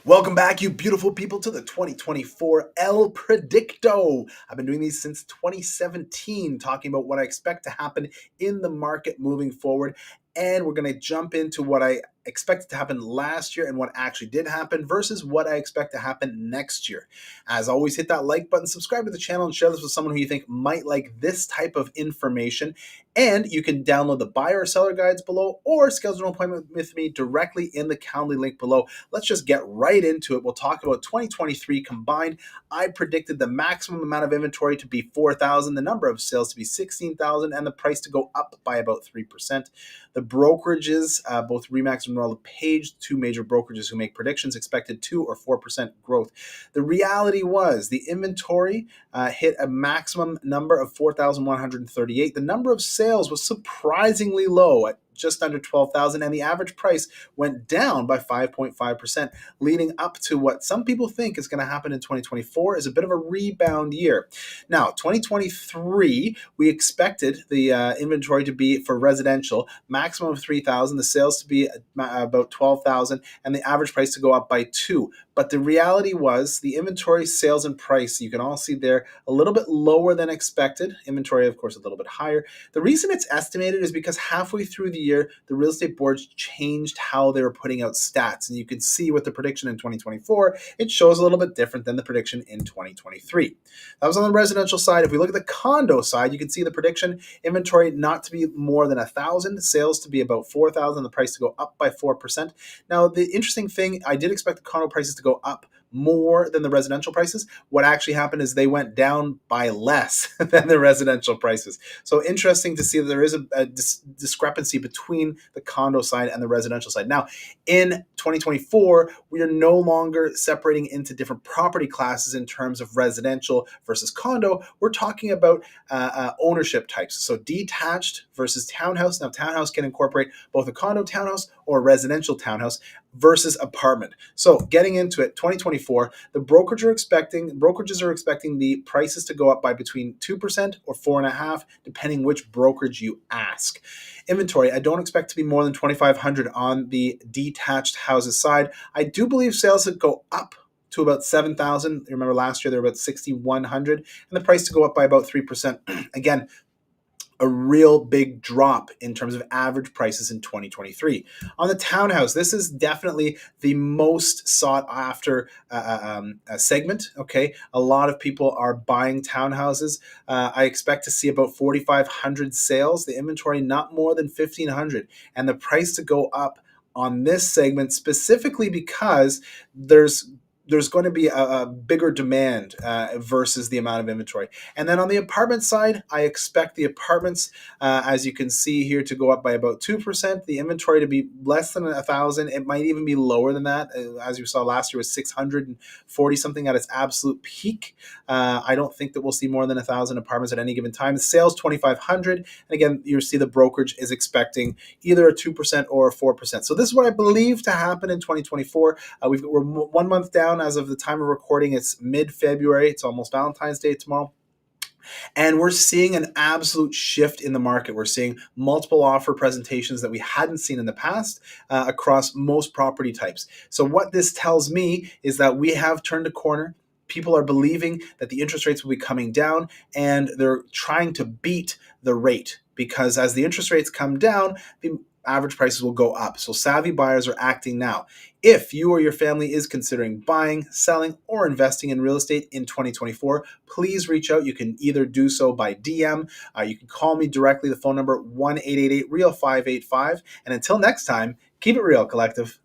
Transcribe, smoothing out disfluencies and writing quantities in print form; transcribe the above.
Welcome back, you beautiful people, to the 2024 El Predicto. I've been doing these since 2017, talking about what I expect to happen in the market moving forward. And we're going to jump into what I expected to happen last year and what actually did happen versus what I expect to happen next year. As always, hit that like button, subscribe to the channel, and share this with someone who you think might like this type of information. And you can download the buyer or seller guides below or schedule an appointment with me directly in the Calendly link below. Let's just get right into it. We'll talk about 2023 combined. I predicted the maximum amount of inventory to be 4,000, the number of sales to be 16,000, and the price to go up by about 3%. The brokerages, both Remax and Royal LePage, two major brokerages who make predictions, expected 2 or 4% growth. The reality was the inventory hit a maximum number of 4,138. The number of sales was surprisingly low at just under 12,000, and the average price went down by 5.5%, leading up to what some people think is going to happen in 2024 is a bit of a rebound year. Now, 2023, we expected the inventory to be for residential maximum of 3,000, the sales to be about 12,000, and the average price to go up by 2. But the reality was the inventory, sales, and price, you can all see there, a little bit lower than expected. Inventory, of course, a little bit higher. The reason it's estimated is because halfway through the year, the real estate boards changed how they were putting out stats. And you can see with the prediction in 2024, it shows a little bit different than the prediction in 2023. That was on the residential side. If we look at the condo side, you can see the prediction inventory not to be more than 1,000, sales to be about 4,000, the price to go up by 4%. Now, the interesting thing, I did expect the condo prices to go up more than the residential prices. What actually happened is they went down by less than the residential prices. So interesting to see that there is a discrepancy between the condo side and the residential side. Now, in 2024, we are no longer separating into different property classes in terms of residential versus condo. We're talking about ownership types. So detached versus townhouse. Now, townhouse can incorporate both a condo townhouse or a residential townhouse versus apartment. So getting into it, 2024, the brokerages are expecting the prices to go up by between 2% or 4.5%, depending which brokerage you ask. Inventory, I don't expect to be more than 2,500 on the detached houses side. I do believe sales would go up to about 7,000. Remember last year they were about 6,100, and the price to go up by about 3%. Again, a real big drop in terms of average prices in 2023. On the townhouse, this is definitely the most sought after segment. Okay, a lot of people are buying townhouses. I expect to see about 4,500 sales. The inventory not more than 1,500, and the price to go up on this segment specifically because there's going to be a bigger demand versus the amount of inventory. And then on the apartment side, I expect the apartments, as you can see here, to go up by about 2%. The inventory to be less than 1,000. It might even be lower than that. As you saw last year, was 640 something at its absolute peak. I don't think that we'll see more than 1,000 apartments at any given time. The sales 2,500, and again, you see the brokerage is expecting either a 2% or a 4%. So this is what I believe to happen in 2024. We're 1 month down. As of the time of recording, it's mid-February. It's almost Valentine's Day tomorrow. And we're seeing an absolute shift in the market. We're seeing multiple offer presentations that we hadn't seen in the past across most property types. So what this tells me is that we have turned a corner. People are believing that the interest rates will be coming down, and they're trying to beat the rate, because as the interest rates come down, the average prices will go up. So savvy buyers are acting now. If you or your family is considering buying, selling, or investing in real estate in 2024, please reach out. You can either do so by DM. You can call me directly. The phone number 1-888-REAL585. And until next time, keep it real, collective.